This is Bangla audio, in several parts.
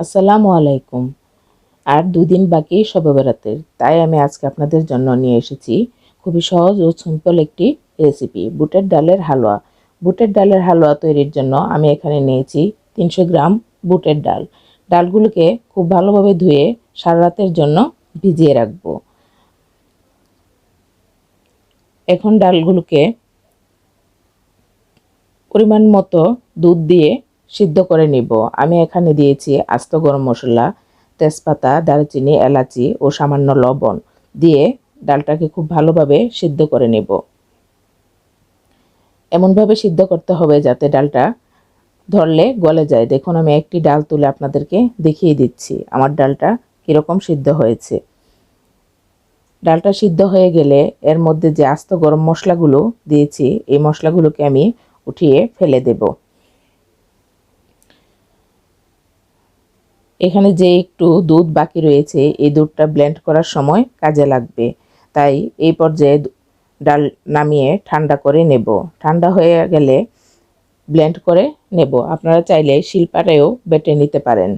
আসসালামু আলাইকুম। আর ২ দিন বাকি শবে বরাতের। তাই আমি আজকে আপনাদের জন্য নিয়ে এসেছি খুবই সহজ ও সিম্পল একটি রেসিপি, বুটের ডালের হালুয়া। বুটের ডালের হালুয়া তৈরির জন্য আমি এখানে নিয়েছি ৩০০ গ্রাম বুটের ডাল। ডালগুলোকে খুব ভালোভাবে ধুয়ে সারা রাতের জন্য ভিজিয়ে রাখবো। এখন ডালগুলোকে পরিমাণ মতো দুধ দিয়ে সিদ্ধ করে নিব। আমি এখানে দিয়েছি আস্ত গরম মশলা, তেজপাতা, দারুচিনি, এলাচি ও সামান্য লবণ দিয়ে ডালটাকে খুব ভালোভাবে সিদ্ধ করে নেব। এমনভাবে সিদ্ধ করতে হবে যাতে ডালটা ধরলে গলে যায়। দেখুন, আমি একটি ডাল তুলে আপনাদেরকে দেখিয়ে দিচ্ছি আমার ডালটা কীরকম সিদ্ধ হয়েছে। ডালটা সিদ্ধ হয়ে গেলে এর মধ্যে যে আস্ত গরম মশলাগুলো দিয়েছি, এই মশলাগুলোকে আমি উঠিয়ে ফেলে দেব। এখানে যে একটু দুধ বাকি রয়েছে, এই দুধটা ব্লেন্ড করার সময় কাজে লাগবে। তাই এই পর্যায়ে ডাল নামিয়ে ঠান্ডা করে নেব। ঠান্ডা হয়ে গেলে ব্লেন্ড করে নেব। আপনারা চাইলে শিলপাটায়ও বেটে নিতে পারেন।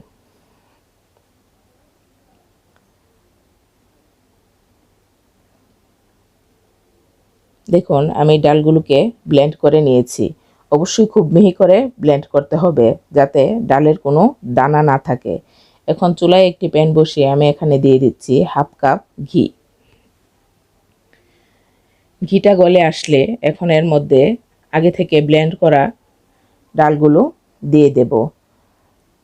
দেখুন, আমি ডালগুলোকে ব্লেন্ড করে নিয়েছি। অবশ্যই খুব মিহি করে ব্লেন্ড করতে হবে যাতে ডালের কোনো দানা না থাকে। এখন চুলায় একটি প্যান বসিয়ে আমি এখানে দিয়ে দিচ্ছি হাফ কাপ ঘি। ঘিটা গলে আসলে এখন এর মধ্যে আগে থেকে ব্লেন্ড করা ডালগুলো দিয়ে দেব।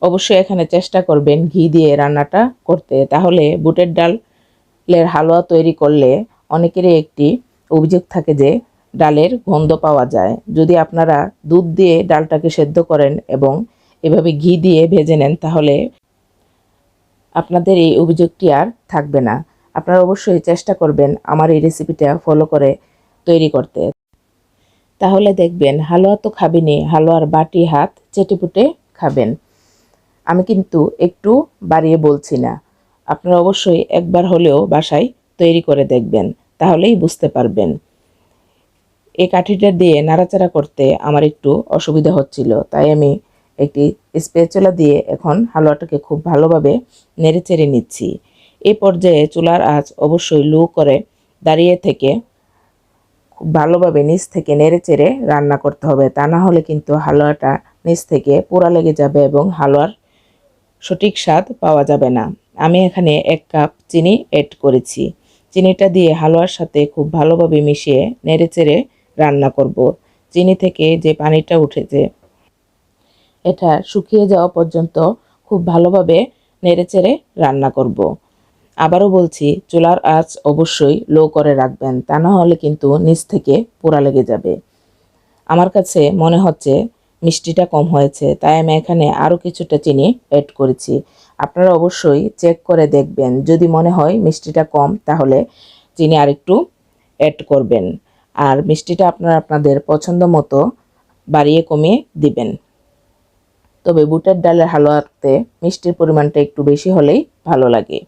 অবশ্যই এখানে চেষ্টা করবেন ঘি দিয়ে রান্নাটা করতে, তাহলে বুটের ডালের হালুয়া তৈরি করলে অনেকেরই একটি অভিযোগ থাকে যে ডালের গন্ধ পাওয়া যায়। যদি আপনারা দুধ দিয়ে ডালটাকে সেদ্ধ করেন এবং এভাবে ঘি দিয়ে ভেজে নেন, তাহলে আপনাদের এই অভিযোগটি আর থাকবে না। আপনারা অবশ্যই চেষ্টা করবেন আমার এই রেসিপিটা ফলো করে তৈরি করতে। তাহলে দেখবেন হালুয়া তো খাবেনই, হালুয়ার বাটি হাত চেটেপুটে খাবেন। আমি কিন্তু একটু বাড়িয়ে বলছি না। আপনারা অবশ্যই একবার হলেও বাসায় তৈরি করে দেখবেন, তাহলেই বুঝতে পারবেন। এই কাঠিটা দিয়ে নাড়াচাড়া করতে আমার একটু অসুবিধা হচ্ছিল, তাই আমি একটি স্প্যাচুলা দিয়ে এখন হালুয়াটাকে খুব ভালোভাবে নেড়েচেড়ে নিচ্ছি। এই পর্যায়ে চুলার আঁচ অবশ্যই লো করে দাঁড়িয়ে থেকে খুব ভালোভাবে নিচ থেকে নেড়েচেড়ে রান্না করতে হবে। তা না হলে কিন্তু হালুয়াটা নিচ থেকে পোড়া লেগে যাবে এবং হালুয়ার সঠিক স্বাদ পাওয়া যাবে না। আমি এখানে 1 কাপ চিনি অ্যাড করেছি। চিনিটা দিয়ে হালুয়ার সাথে খুব ভালোভাবে মিশিয়ে নেড়েচেড়ে রান্না করব। চিনি থেকে যে পানিটা উঠেছে এটা শুকিয়ে যাওয়া পর্যন্ত খুব ভালোভাবে নেড়েচেড়ে রান্না করব। আবারও বলছি, চুলার আঁচ অবশ্যই লো করে রাখবেন, তা না হলে কিন্তু নিচ থেকে পোড়া লেগে যাবে। আমার কাছে মনে হচ্ছে মিষ্টিটা কম হয়েছে, তাই আমি এখানে আরও কিছুটা চিনি অ্যাড করেছি। আপনারা অবশ্যই চেক করে দেখবেন, যদি মনে হয় মিষ্টিটা কম তাহলে চিনি আরেকটু অ্যাড করবেন। আর মিষ্টিটা আপনারা আপনাদের পছন্দ মতো বাড়িয়ে কমিয়ে দিবেন। তবে বুটের ডালের হালুয়াতে মিষ্টির পরিমাণটা একটু বেশি হলেই ভালো লাগে।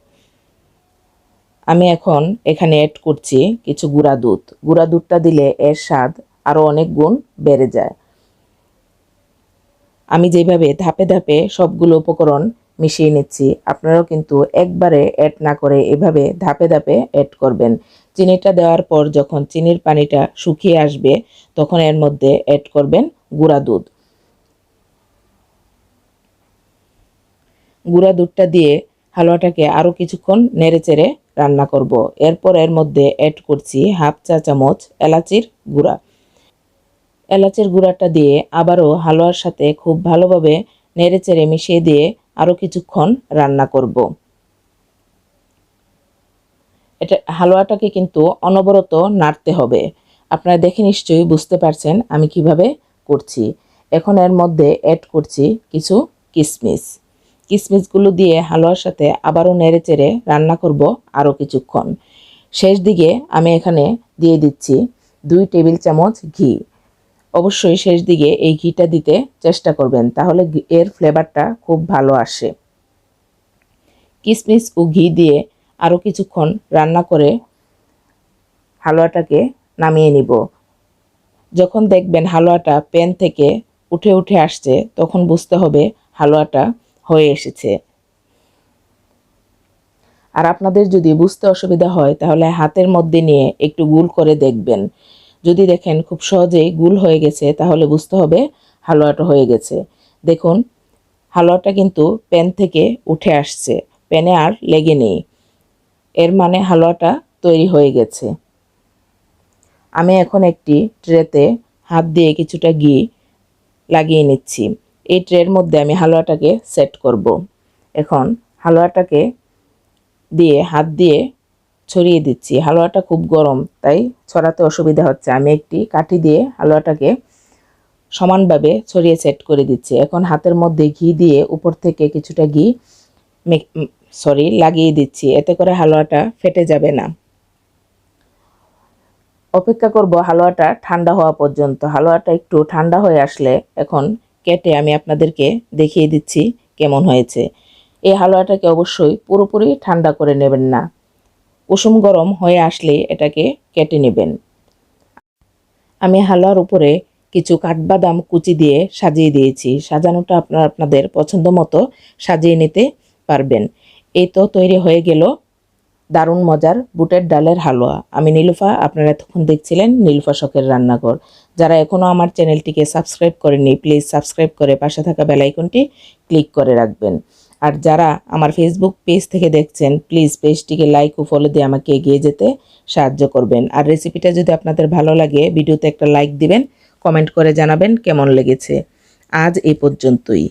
আমি এখন এখানে অ্যাড করছি কিছু গুঁড়া দুধ। গুঁড়া দুধটা দিলে এর স্বাদ আরও অনেক গুণ বেড়ে যায়। আমি যেভাবে ধাপে ধাপে সবগুলো উপকরণ মিশিয়ে নিচ্ছি, আপনারাও কিন্তু একবারে অ্যাড না করে এভাবে ধাপে ধাপে অ্যাড করবেন। চিনিটা দেওয়ার পর যখন চিনির পানিটা শুকিয়ে আসবে, তখন এর মধ্যে অ্যাড করবেন গুঁড়া দুধ। গুঁড়া দুধটা দিয়ে হালুয়াটাকে আরও কিছুক্ষণ নেড়েচেড়ে রান্না করব। এরপর এর মধ্যে অ্যাড করছি হাফ চা চামচ এলাচির গুঁড়া। এলাচের গুঁড়াটা দিয়ে আবারও হালুয়ার সাথে খুব ভালোভাবে নেড়েচেড়ে মিশিয়ে দিয়ে আরও কিছুক্ষণ রান্না করব। এটা হালুয়াটাকে কিন্তু অনবরত নাড়তে হবে। আপনারা দেখে নিশ্চয়ই বুঝতে পারছেন আমি কিভাবে করছি। এখন এর মধ্যে অ্যাড করছি কিছু কিশমিশ। কিশমিশগুলো দিয়ে হালুয়ার সাথে আবারও নেড়েচেড়ে রান্না করব আরও কিছুক্ষণ। শেষ দিকে আমি এখানে দিয়ে দিচ্ছি 2 টেবিল চামচ ঘি। অবশ্যই শেষ দিকে এই ঘিটা দিতে চেষ্টা করবেন, তাহলে এর ফ্লেভারটা খুব ভালো আসে। কিশমিশ ও ঘি দিয়ে আরও কিছুক্ষণ রান্না করে হালুয়াটাকে নামিয়ে নিব। যখন দেখবেন হালুয়াটা প্যান থেকে উঠে উঠে আসছে, তখন বুঝতে হবে হালুয়াটা হয়ে এসেছে। আর আপনাদের যদি বুঝতে অসুবিধা হয় তাহলে হাতের মধ্যে নিয়ে একটু গোল করে দেখবেন। যদি দেখেন খুব সহজেই গোল হয়ে গেছে তাহলে বুঝতে হবে হালুয়াটা হয়ে গেছে। দেখুন হালুয়াটা কিন্তু প্যান থেকে উঠে আসছে, প্যানে আর লেগে নেই, এর মানে হালুয়াটা তৈরি হয়ে গেছে। আমি এখন একটি ট্রেতে হাত দিয়ে কিছুটা ঘি লাগিয়ে নিচ্ছি। এই ট্রের মধ্যে আমি হালুয়াটাকে সেট করব। এখন হালুয়াটাকে দিয়ে হাত দিয়ে ছড়িয়ে দিচ্ছি। হালুয়াটা খুব গরম তাই ছড়াতে অসুবিধা হচ্ছে। আমি একটি কাঠি দিয়ে হালুয়াটাকে সমানভাবে ছড়িয়ে সেট করে দিচ্ছি। এখন হাতের মধ্যে ঘি দিয়ে উপর থেকে কিছুটা ঘি লাগিয়ে দিচ্ছি, এতে করে হালুয়াটা ফেটে যাবে না। অপেক্ষা করব হালুয়াটা ঠান্ডা হওয়া পর্যন্ত। হালুয়াটা একটু ঠান্ডা হয়ে আসলে এখন কেটে আমি আপনাদেরকে দেখিয়ে দিচ্ছি কেমন হয়েছে। এই হালুয়াটাকে অবশ্যই পুরোপুরি ঠান্ডা করে নেবেন না, কুসুম গরম হয়ে আসলে এটাকে কেটে নেবেন। আমি হালুয়ার উপরে কিছু কাঠবাদাম কুচি দিয়ে সাজিয়ে দিয়েছি। সাজানোটা আপনাদের পছন্দ মতো সাজিয়ে নিতে পারবেন। এই তো তৈরি হয়ে গেল দারুণ মজার বুটের ডালের হালুয়া। আমি নীলুফা, আপনারা এতক্ষণ দেখছিলেন নীলুফা শখের রান্নাঘর। যারা এখনও আমার চ্যানেলটিকে সাবস্ক্রাইব করেননি প্লিজ সাবস্ক্রাইব করে পাশে থাকা বেল আইকনটি ক্লিক করে রাখবেন। আর যারা আমার ফেসবুক পেজ থেকে দেখছেন প্লিজ পেজটিকে লাইক ও ফলো দিয়ে আমাকে এগিয়ে যেতে সাহায্য করবেন। আর রেসিপিটা যদি আপনাদের ভালো লাগে ভিডিওতে একটা লাইক দিবেন, কমেন্ট করে জানাবেন কেমন লেগেছে। আজ এই পর্যন্তই।